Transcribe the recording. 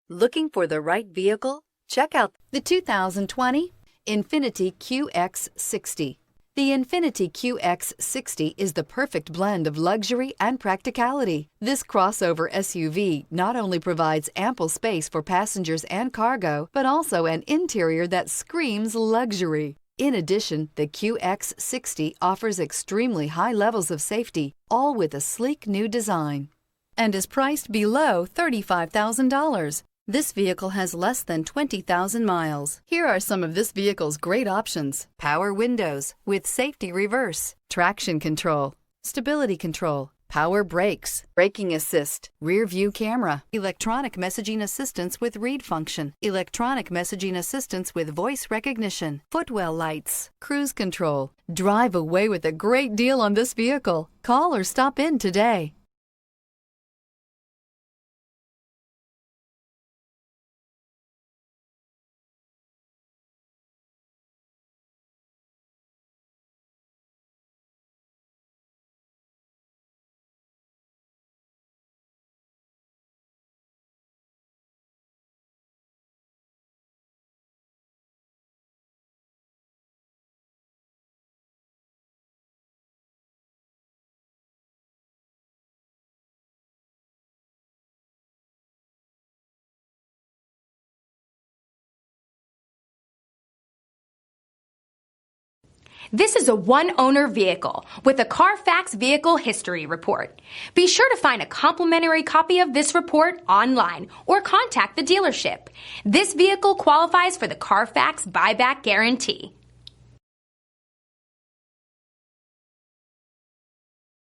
Looking for the right vehicle? Check out the 2020 INFINITI QX60. The INFINITI QX60 is the perfect blend of luxury and practicality. This crossover SUV not only provides ample space for passengers and cargo, but also an interior that screams luxury. In addition, the QX60 offers extremely high levels of safety, all with a sleek new design, and is priced below $35,000. This vehicle has less than 20,000 miles. Here are some of this vehicle's great options: power windows with safety reverse, traction control, stability control, power brakes, braking assist, rear view camera, electronic messaging assistance with read function, electronic messaging assistance with voice recognition, footwell lights, cruise control. Drive away with a great deal on this vehicle. Call or stop in today. This is a one-owner vehicle with a Carfax Vehicle History Report. Be sure to find a complimentary copy of this report online or contact the dealership. This vehicle qualifies for the Carfax Buyback Guarantee.